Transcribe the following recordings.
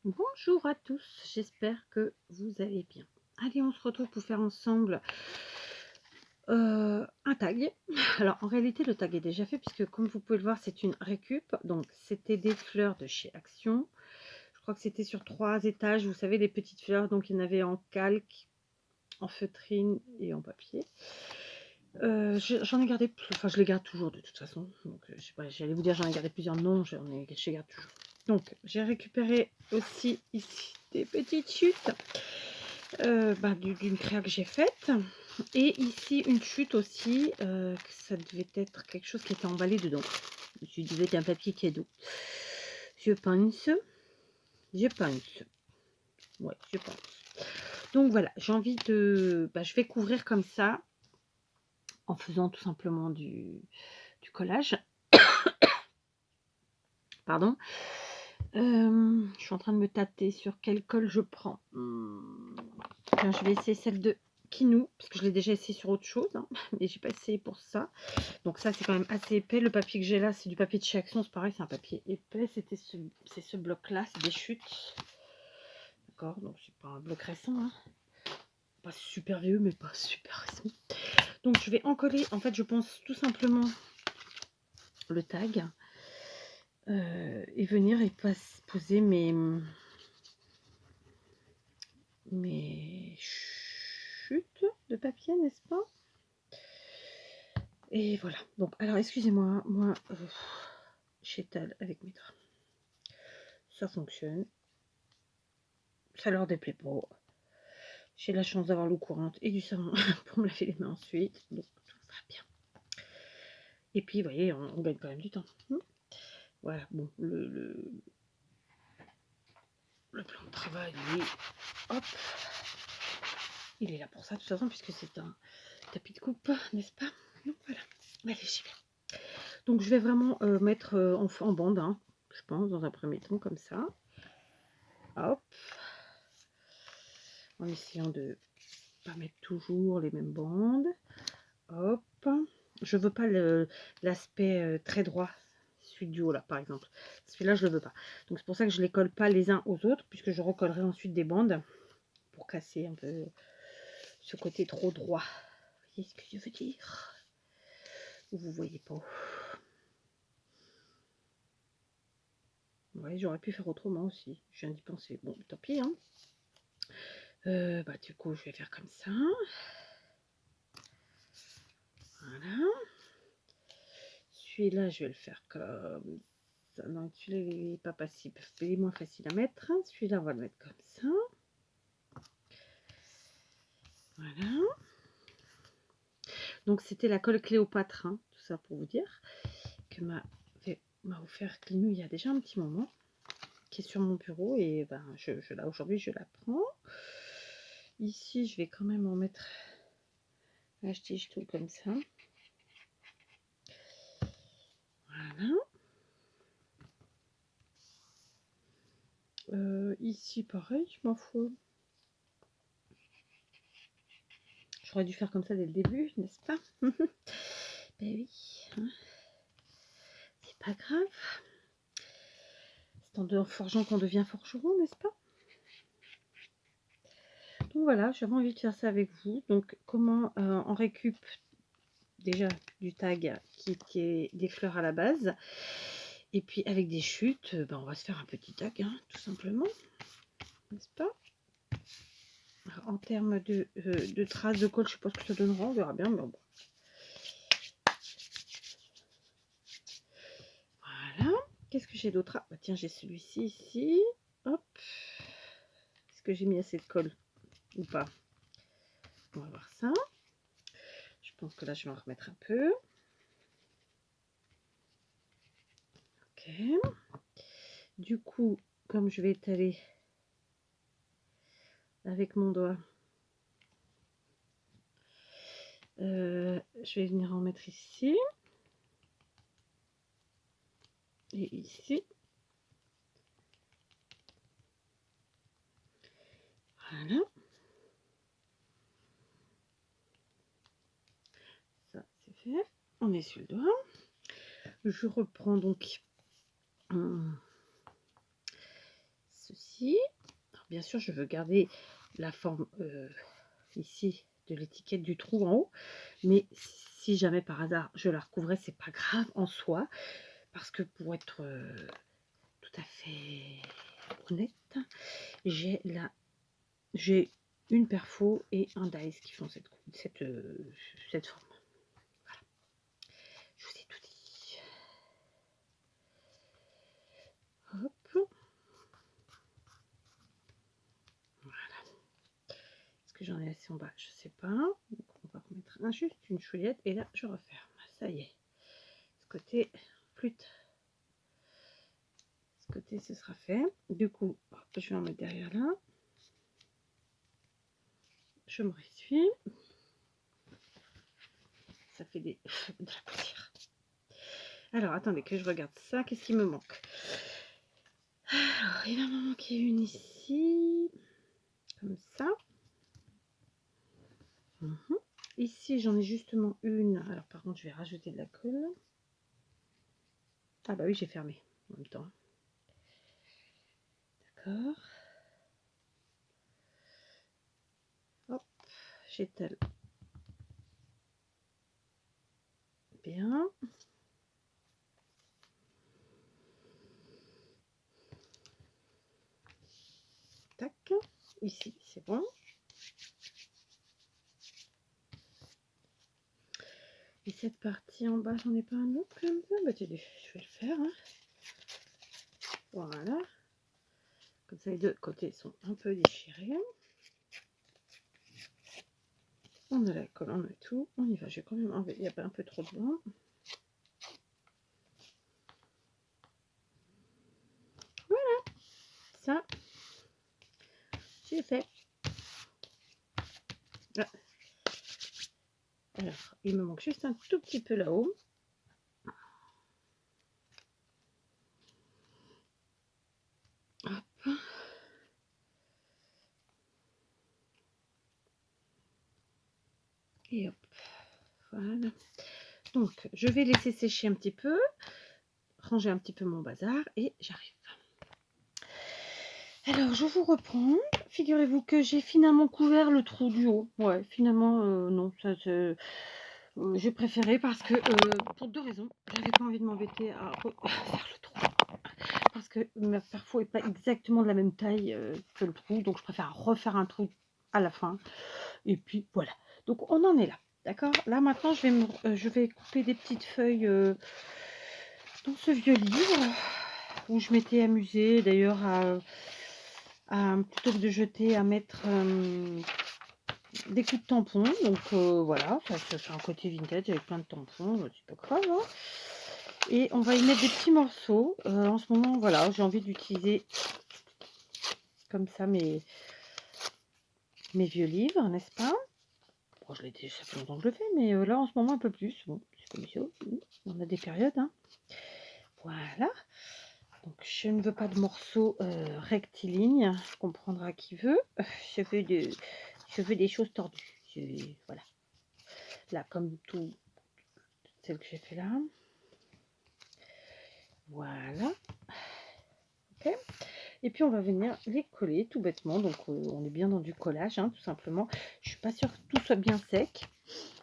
Bonjour à tous, j'espère que vous allez bien. Allez, on se retrouve pour faire ensemble un tag. Alors en réalité le tag est déjà fait puisque comme vous pouvez le voir c'est une récup. Donc c'était des fleurs de chez Action. Je crois que c'était sur 3 étages, vous savez les petites fleurs, donc il y en avait en calque, en feutrine et en papier. J'en ai gardé plus, enfin je les garde toujours de toute façon. Donc je sais pas, j'allais vous dire j'en ai gardé plusieurs, non, je les garde toujours. Donc j'ai récupéré aussi ici des petites chutes d'une créa que j'ai faite. Et ici une chute aussi, que ça devait être quelque chose qui était emballé dedans. Je me suis dit, c'est un papier cadeau. Je pense. Je pense. Ouais, je pense. Donc voilà, j'ai envie de... je vais couvrir comme ça, en faisant tout simplement du collage. Pardon. Je suis en train de me tâter sur quelle colle je prends. Je vais essayer celle de Kinou, parce que je l'ai déjà essayé sur autre chose, hein, mais j'ai pas essayé pour ça. Donc ça, c'est quand même assez épais. Le papier que j'ai là, c'est du papier de chez Action. C'est pareil, c'est un papier épais. C'est ce bloc-là, c'est des chutes. D'accord, donc c'est pas un bloc récent. Hein. Pas super vieux, mais pas super récent. Donc je vais en coller, en fait, je pense tout simplement le tag. Et venir et poser mes chutes de papier, n'est-ce pas? Et voilà. Donc, alors, excusez-moi, moi, j'étale avec mes draps. Ça fonctionne. Ça leur déplaît pas. J'ai la chance d'avoir l'eau courante et du savon pour me laver les mains ensuite. Donc, tout va bien. Et puis, vous voyez, on gagne quand même du temps. Voilà, bon, le plan de travail, lui, hop, il est là pour ça, de toute façon, puisque c'est un tapis de coupe, n'est-ce pas? Donc, voilà. Allez, j'y vais. Donc, je vais vraiment mettre en bande, hein, je pense, dans un premier temps, comme ça. Hop. En essayant de pas mettre toujours les mêmes bandes. Hop. Je veux pas l'aspect très droit, celui du haut là par exemple. Celui-là je le veux pas. Donc c'est pour ça que je les colle pas les uns aux autres, puisque je recollerai ensuite des bandes pour casser un peu ce côté trop droit. Vous voyez ce que je veux dire? Vous voyez pas. Ouais, j'aurais pu faire autrement aussi. Je viens d'y penser. Bon, tant pis, hein. Du coup, je vais faire comme ça. Voilà. Celui-là, je vais le faire comme ça. Non, celui-là, il n'est pas facile. Il est moins facile à mettre. Celui-là, on va le mettre comme ça. Voilà. Donc, c'était la colle Cléopâtre, hein, tout ça pour vous dire, que m'a offert Clinou il y a déjà un petit moment, qui est sur mon bureau. Et ben, aujourd'hui, je la prends. Ici, je vais quand même en mettre la tige tout comme ça. Voilà. Ici, pareil, je m'en fous. J'aurais dû faire comme ça dès le début, n'est-ce pas? Ben oui. Hein. C'est pas grave. C'est en forgeant qu'on devient forgeron, n'est-ce pas? Donc voilà, j'avais envie de faire ça avec vous. Donc comment on récup déjà du tag qui est des fleurs à la base. Et puis avec des chutes, on va se faire un petit tag, hein, tout simplement. N'est-ce pas? Alors, en termes de traces de colle, je ne sais pas ce que ça donnera, on verra bien. Mais bon. Voilà. Qu'est-ce que j'ai d'autre? Ah, tiens, j'ai celui-ci ici. Hop. Est-ce que j'ai mis assez de colle ou pas? On va voir ça. Je pense que là, je vais en remettre un peu. Ok. Du coup, comme je vais étaler avec mon doigt, je vais venir en mettre ici. Et ici. Voilà. Ça, c'est fait. On essuie le doigt. Je reprends donc ce ceci. Alors, bien sûr, je veux garder la forme ici de l'étiquette du trou en haut, mais si jamais par hasard je la recouvrais, c'est pas grave en soi, parce que pour être tout à fait honnête, j'ai une perfo et un dies qui font cette forme. Voilà. Je vous ai tout dit. Hop. Voilà. Est-ce que j'en ai assez en bas? Je sais pas. Donc on va remettre juste une chouillette et là je referme. Ça y est. Ce côté flûte. Ce côté ce sera fait. Du coup, je vais en mettre derrière là. Je me ressuie. Ça fait de la poussière. Alors, attendez que je regarde ça. Qu'est-ce qui me manque? Alors, il va m'en manquer une ici. Comme ça. Ici, j'en ai justement une. Alors, par contre, je vais rajouter de la colle. Ah bah oui, j'ai fermé en même temps. D'accord. Hop, j'étale. Bien. Tac. Ici, c'est bon. Et cette partie en bas, j'en ai pas un autre comme ça. Bah, je vais le faire. Hein. Voilà. Comme ça, les deux côtés sont un peu déchirés. On a la colle, on a tout. On y va. Je vais quand même enlever. Il y a pas un peu trop de blanc. Voilà. Ça, j'ai fait. Ah. Alors, il me manque juste un tout petit peu là-haut. Hop. Et hop. Voilà. Donc, je vais laisser sécher un petit peu, ranger un petit peu mon bazar et j'arrive. Alors, je vous reprends. Figurez-vous que j'ai finalement couvert le trou du haut. Ouais, finalement, non, ça j'ai préféré parce que, pour deux raisons. J'avais pas envie de m'embêter à faire le trou. Parce que ma perfo n'est pas exactement de la même taille que le trou. Donc, je préfère refaire un trou à la fin. Et puis, voilà. Donc, on en est là. D'accord? Là, maintenant, je vais couper des petites feuilles dans ce vieux livre où je m'étais amusée d'ailleurs plutôt que de jeter, à mettre des coups de tampon. Donc voilà, ça fait un côté vintage avec plein de tampons, c'est pas grave. Hein. Et on va y mettre des petits morceaux. En ce moment, voilà, j'ai envie d'utiliser comme ça mes vieux livres, n'est-ce pas? Bon, je l'ai déjà, ça fait longtemps que je le fais, mais là en ce moment un peu plus. Bon, c'est comme ça, on a des périodes. Hein. Voilà. Donc je ne veux pas de morceaux rectilignes, comprendra qui veut. Je veux des choses tordues. Voilà. Là, comme tout celle que j'ai fait là. Voilà. Ok. Et puis on va venir les coller tout bêtement. Donc on est bien dans du collage, hein, tout simplement. Je suis pas sûre que tout soit bien sec.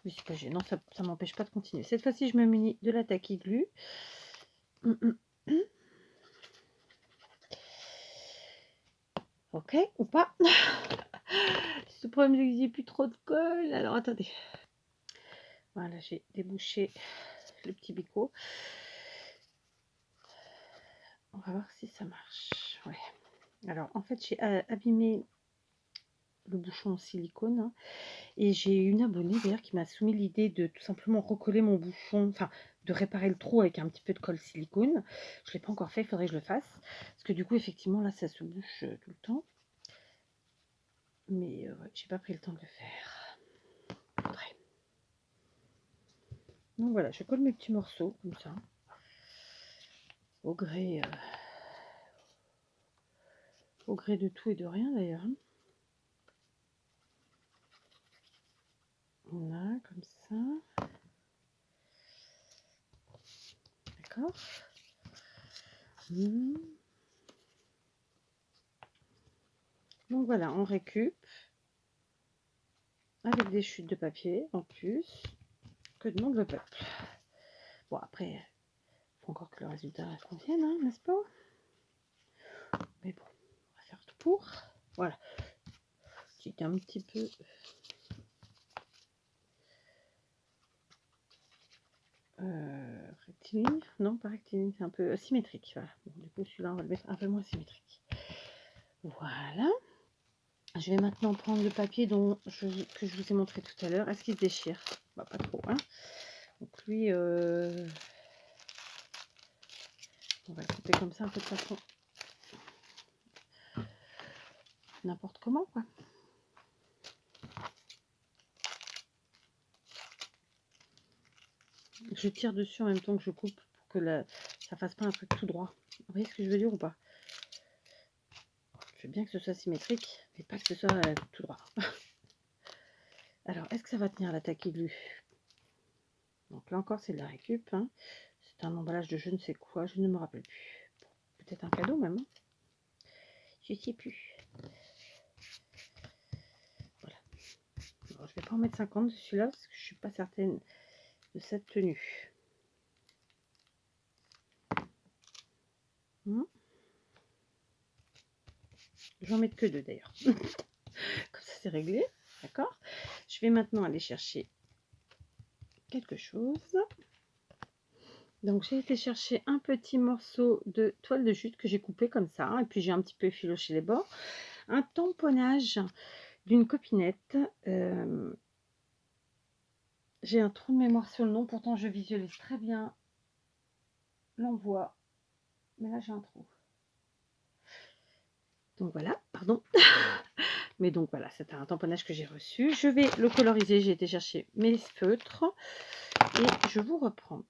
Mais c'est pas gênant, ça m'empêche pas de continuer. Cette fois-ci, je me munis de la tacky glue. Ok, ou pas. Ce problème, c'est que j'ai plus trop de colle. Alors attendez. Voilà, j'ai débouché le petit bico. On va voir si ça marche. Ouais. Alors en fait, j'ai abîmé le bouchon en silicone. Hein, et j'ai une abonnée d'ailleurs qui m'a soumis l'idée de tout simplement recoller mon bouchon, enfin de réparer le trou avec un petit peu de colle silicone. Je ne l'ai pas encore fait, il faudrait que je le fasse. Parce que du coup, effectivement, là, ça se bouche tout le temps. Mais ouais, j'ai pas pris le temps de le faire. Faudrait. Donc voilà, je colle mes petits morceaux comme ça. Au gré de tout et de rien d'ailleurs. Voilà, comme ça. D'accord. Donc voilà, on récup avec des chutes de papier en plus. Que demande le peuple? Bon, après, il faut encore que le résultat convienne, hein, n'est-ce pas? Mais bon, on va faire tout pour. Voilà. J'ai un petit peu... rectiligne. Non, pas rectiligne, c'est un peu symétrique. Voilà. Bon, du coup, celui-là, on va le mettre un peu moins symétrique. Voilà. Je vais maintenant prendre le papier que je vous ai montré tout à l'heure. Est-ce qu'il se déchire? Bah, pas trop, hein. Donc lui, on va le couper comme ça, un peu de façon n'importe comment, quoi. Je tire dessus en même temps que je coupe pour que ça fasse pas un truc tout droit. Vous voyez ce que je veux dire ou pas? Je veux bien que ce soit symétrique, mais pas que ce soit tout droit. Alors, est-ce que ça va tenir l'attaque aiguë? Donc là encore, c'est de la récup. Hein. C'est un emballage de je ne sais quoi, je ne me rappelle plus. Peut-être un cadeau même. Hein. Je ne sais plus. Voilà. Alors, je vais pas en mettre 50 de celui-là parce que je suis pas certaine de cette tenue. Je vais en mettre que 2 d'ailleurs. Comme ça, c'est réglé. D'accord. Je vais maintenant aller chercher quelque chose. Donc j'ai été chercher un petit morceau de toile de jute que j'ai coupé comme ça, et puis j'ai un petit peu effiloché les bords, un tamponnage d'une copinette. J'ai un trou de mémoire sur le nom, pourtant je visualise très bien l'envoi, mais là j'ai un trou. Donc voilà, pardon. Mais donc voilà, c'est un tamponnage que j'ai reçu. Je vais le coloriser, j'ai été chercher mes feutres et je vous reprends.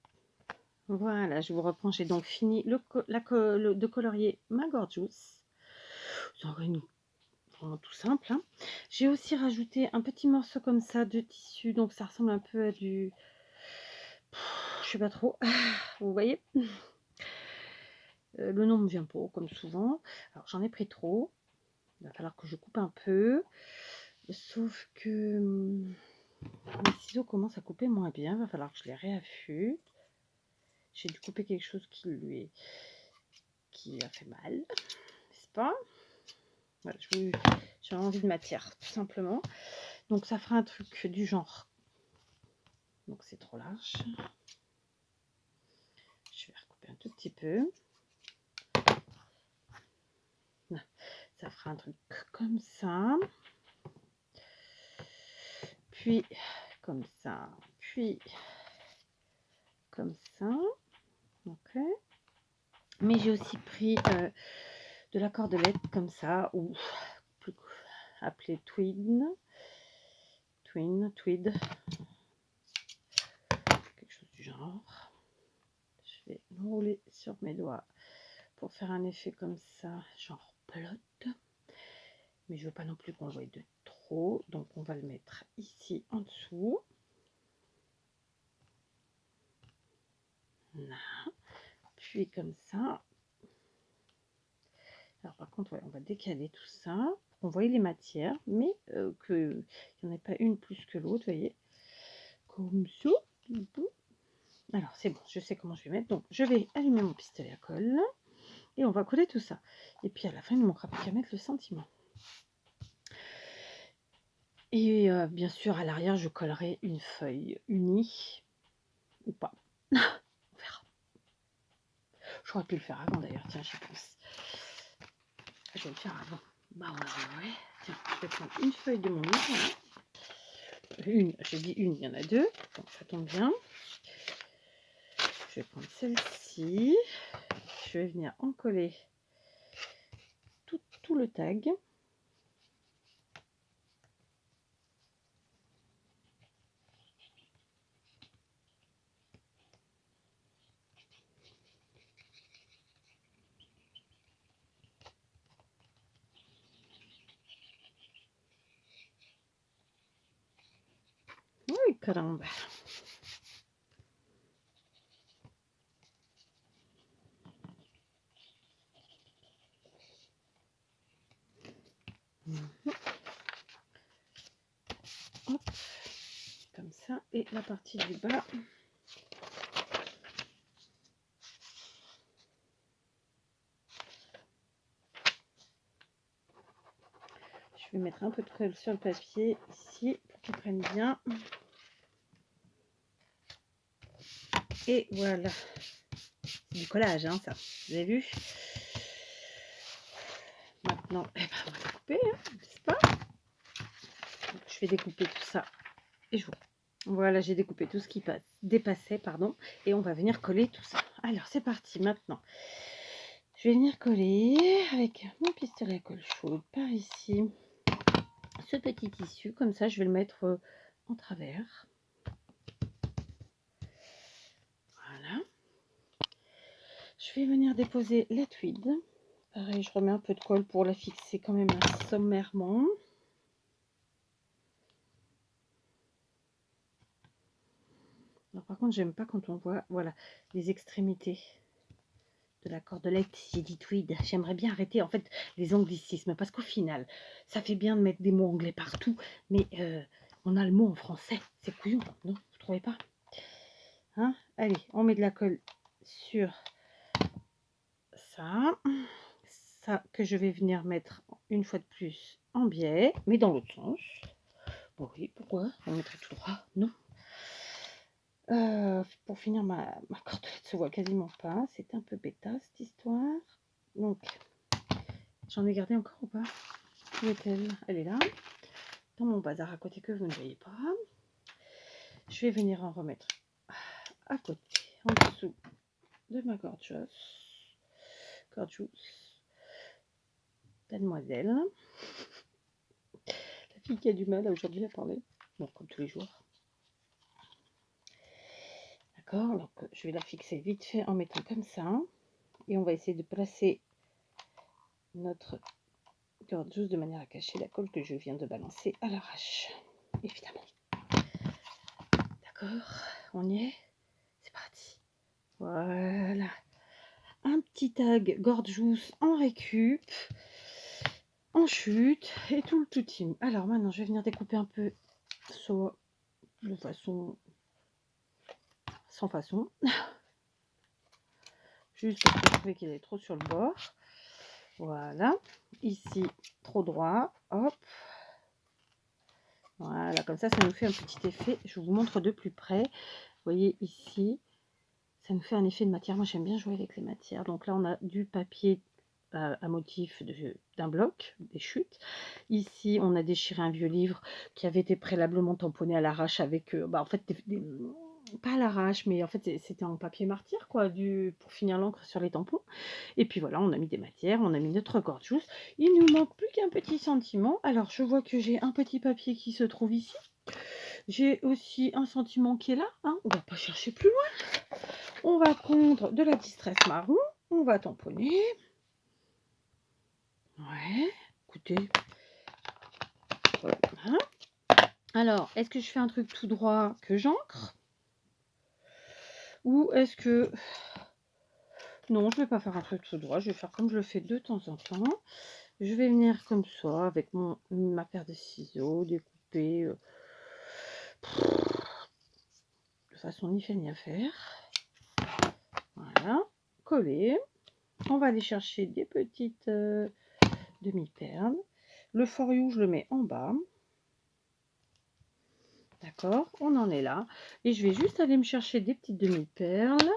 Voilà, je vous reprends. J'ai donc fini de colorier ma Gorgeous. C'est vraiment tout simple. Hein. J'ai aussi rajouté un petit morceau comme ça de tissu. Donc ça ressemble un peu à du... Je sais pas trop. Vous voyez le nom me vient pas, comme souvent. Alors j'en ai pris trop. Il va falloir que je coupe un peu. Sauf que mes ciseaux commencent à couper moins bien. Il va falloir que je les réaffûte. J'ai dû couper quelque chose qui a fait mal, n'est-ce pas? Voilà, j'ai envie de matière, tout simplement. Donc ça fera un truc du genre. Donc c'est trop large. Je vais recouper un tout petit peu. Ça fera un truc comme ça. Puis comme ça. Puis comme ça. Ok. Mais j'ai aussi pris de la cordelette comme ça, ou plus appelé tweed, quelque chose du genre. Je vais l'enrouler sur mes doigts pour faire un effet comme ça, genre pelote. Mais je veux pas non plus qu'on le voie de trop, donc on va le mettre ici en dessous. Là. Puis comme ça. Alors par contre, ouais, on va décaler tout ça pour qu'on voie les matières, mais qu'il n'y en ait pas une plus que l'autre, vous voyez. Comme ça. Alors c'est bon, je sais comment je vais mettre. Donc je vais allumer mon pistolet à colle et on va coller tout ça. Et puis à la fin, il ne manquera plus qu'à mettre le sentiment. Et bien sûr, à l'arrière, je collerai une feuille unie ou pas. On verra. J'aurais pu le faire avant d'ailleurs, tiens, j'y pense. Je vais le faire avant. Bah ouais. Tiens, je vais prendre une feuille de mon livre. Une, j'ai dit une, il y en a deux. Donc ça tombe bien. Je vais prendre celle-ci. Je vais venir en coller tout le tag. Oui, caramba. Hop, comme ça. Et la partie du bas. Je vais mettre un peu de colle sur le papier ici pour qu'il prenne bien. Et voilà. C'est du collage, hein, ça. Vous avez vu? Maintenant, eh ben, on va découper, hein, n'est-ce pas? Donc, je vais découper tout ça. Et je vous... Voilà, j'ai découpé tout ce qui dépassait, pardon. Et on va venir coller tout ça. Alors, c'est parti maintenant. Je vais venir coller avec mon pistolet à colle chaude par ici. Ce petit tissu, comme ça, je vais le mettre en travers. Voilà. Je vais venir déposer la tweed. Pareil, je remets un peu de colle pour la fixer quand même sommairement. Alors, par contre, j'aime pas quand on voit, voilà, les extrémités de la cordelette. J'ai dit tweed. J'aimerais bien arrêter en fait les anglicismes parce qu'au final, ça fait bien de mettre des mots anglais partout, mais on a le mot en français. C'est couillon, non? Vous trouvez pas? Hein? Allez, on met de la colle sur ça. Ça que je vais venir mettre une fois de plus en biais, mais dans l'autre sens. Bon, oui, pourquoi? On mettrait tout droit? Non. Pour finir, ma cordelette se voit quasiment pas. C'est un peu bêta cette histoire. Donc, j'en ai gardé encore ou pas? Où est-elle? Elle est là. Dans mon bazar à côté que vous ne voyez pas. Je vais venir en remettre à côté, en dessous de ma gorgeous. Mademoiselle. La fille qui a du mal aujourd'hui à parler. Bon, comme tous les jours. D'accord, donc je vais la fixer vite fait en mettant comme ça. Et on va essayer de placer notre gorgeous de manière à cacher la colle que je viens de balancer à l'arrache. Évidemment. D'accord, on y est. C'est parti. Voilà. Un petit tag gorgeous en récup, en chute et tout le tout team. Alors maintenant, je vais venir découper un peu soit de façon sans façon. Juste parce que je trouvais qu'il est trop sur le bord. Voilà. Ici, trop droit. Hop. Voilà, comme ça nous fait un petit effet. Je vous montre de plus près. Vous voyez ici, ça nous fait un effet de matière. Moi, j'aime bien jouer avec les matières. Donc là, on a du papier à motif d'un bloc, des chutes. Ici, on a déchiré un vieux livre qui avait été préalablement tamponné à l'arrache avec, en fait, pas à l'arrache, mais en fait, c'était en papier martyr, quoi, pour finir l'encre sur les tampons. Et puis voilà, on a mis des matières, on a mis notre gorgeous. Il nous manque plus qu'un petit sentiment. Alors, je vois que j'ai un petit papier qui se trouve ici. J'ai aussi un sentiment qui est là. Hein. On va pas chercher plus loin. On va prendre de la distress marron. On va tamponner. Ouais, écoutez. Voilà. Alors, est-ce que je fais un truc tout droit que j'ancre? Ou est-ce que... Non, je ne vais pas faire un truc tout droit. Je vais faire comme je le fais de temps en temps. Je vais venir comme ça, avec ma paire de ciseaux, découper de façon ni fait ni à faire. Voilà, coller. On va aller chercher des petites demi-perles. Le for you, je le mets en bas. D'accord, on en est là. Et je vais juste aller me chercher des petites demi-perles.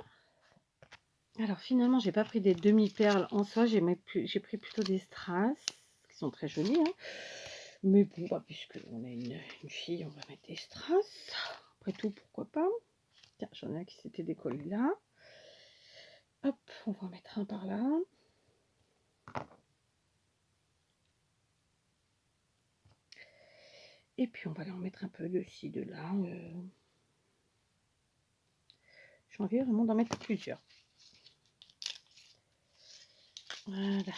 Alors finalement, j'ai pas pris des demi-perles en soi, j'ai pris plutôt des strass, qui sont très jolies. Hein. Mais bon, bah, puisque on a une fille, on va mettre des strass. Après tout, pourquoi pas. Tiens, j'en ai un qui s'était décollé là. Hop, on va en mettre un par là. Et puis on va aller en mettre un peu de ci, de là. J'ai envie vraiment d'en mettre plusieurs. Voilà.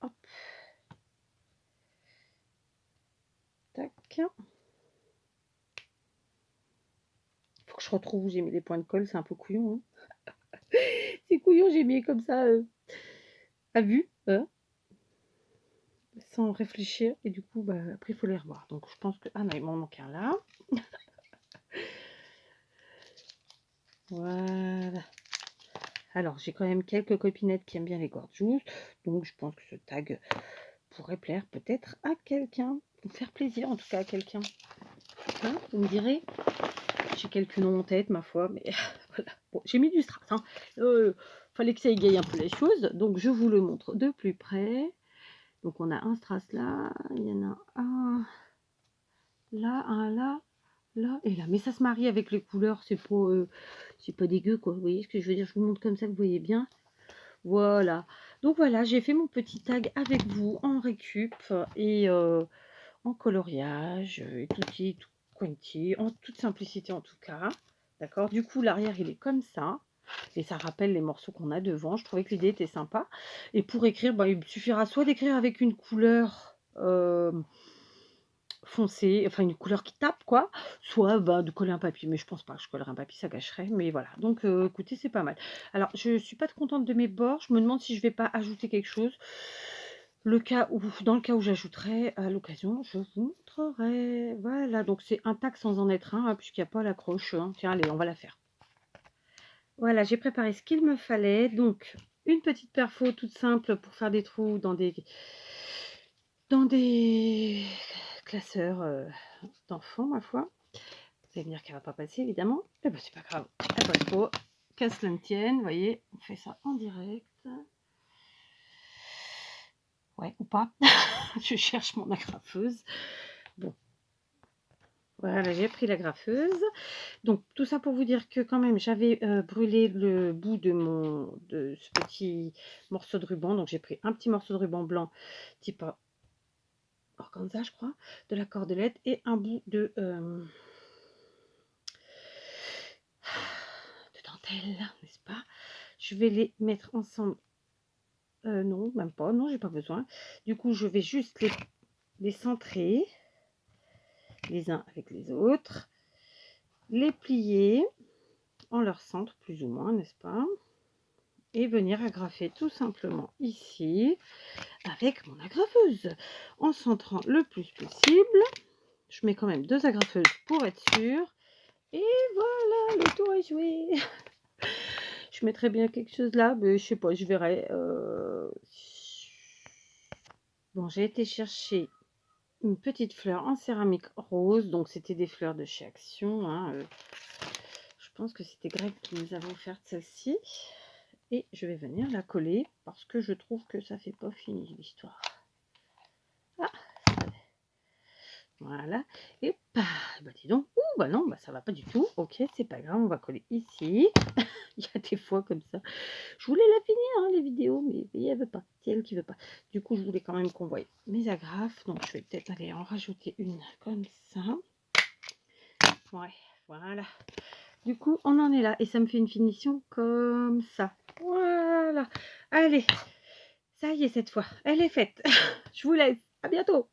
Hop. Tac. Faut que je retrouve où j'ai mis les points de colle, c'est un peu couillon. Hein. C'est couillon, j'ai mis comme ça à vue. Hein. sans réfléchir. Et du coup, bah, après, il faut les revoir. Donc, je pense que... Ah non, il m'en manque un là. Voilà. Alors, j'ai quand même quelques copinettes qui aiment bien les gorgeous. Donc, je pense que ce tag pourrait plaire peut-être à quelqu'un. Ou faire plaisir, en tout cas, à quelqu'un. Hein, vous me direz. J'ai quelques noms en tête, ma foi. Mais voilà. Bon, j'ai mis du strass. Hein. Fallait que ça égaye un peu les choses. Donc, je vous le montre de plus près. Donc, on a un strass là. Il y en a un là, un là. Là et là, mais ça se marie avec les couleurs, c'est pas dégueu quoi, vous voyez ce que je veux dire, je vous montre comme ça que vous voyez bien, voilà. Donc voilà, j'ai fait mon petit tag avec vous en récup et en coloriage, et tout quanti, en toute simplicité en tout cas, d'accord. Du coup l'arrière il est comme ça, et ça rappelle les morceaux qu'on a devant, je trouvais que l'idée était sympa, et pour écrire, bah, il me suffira soit d'écrire avec une couleur... foncé, enfin une couleur qui tape quoi, soit bah, de coller un papier, mais je pense pas que je collerai un papier, ça gâcherait, mais voilà, donc écoutez, c'est pas mal. Alors je suis pas contente de mes bords, je me demande si je vais pas ajouter quelque chose, dans le cas où j'ajouterai à l'occasion, je vous montrerai. Voilà, donc c'est un tag sans en être un, hein, puisqu'il n'y a pas l'accroche, hein. Tiens, allez, on va la faire. Voilà, j'ai préparé ce qu'il me fallait, donc une petite perfo toute simple pour faire des trous dans des classeurs d'enfants, ma foi. Vous allez me dire qu'elle va pas passer, évidemment. Eh ben, c'est pas grave. Elle passe pas. Qu'à cela ne tienne, vous voyez, on fait ça en direct. Ouais, ou pas. Je cherche mon agrafeuse. Bon. Voilà, j'ai pris l'agrafeuse. Donc, tout ça pour vous dire que quand même, j'avais brûlé le bout de ce petit morceau de ruban. Donc, j'ai pris un petit morceau de ruban blanc, type organza, je crois, de la cordelette, et un bout de dentelle, n'est-ce pas? Je vais les mettre ensemble. Non, même pas. Non, j'ai pas besoin. Du coup, je vais juste les centrer les uns avec les autres, les plier en leur centre, plus ou moins, n'est-ce pas? Et venir agrafer tout simplement ici avec mon agrafeuse en centrant le plus possible. Je mets quand même 2 agrafeuses pour être sûre. Et voilà, le tour est joué. Je mettrais bien quelque chose là, mais je sais pas, je verrai. Bon, j'ai été chercher une petite fleur en céramique rose, donc c'était des fleurs de chez Action, hein, je pense que c'était Greg qui nous avait offert celle-ci, et je vais venir la coller parce que je trouve que ça fait pas fini l'histoire. Ah, voilà, et bah dis donc, ouh, bah non, bah ça va pas du tout. Ok, c'est pas grave, on va coller ici. Il y a des fois comme ça, je voulais la finir, hein, les vidéos, mais elle veut pas, c'est elle qui veut pas. Du coup, je voulais quand même qu'on voie mes agrafes, donc je vais peut-être aller en rajouter une comme ça. Ouais, voilà. Du coup, on en est là, et ça me fait une finition comme ça. Voilà. Allez, ça y est, cette fois, elle est faite. Je vous laisse, à bientôt.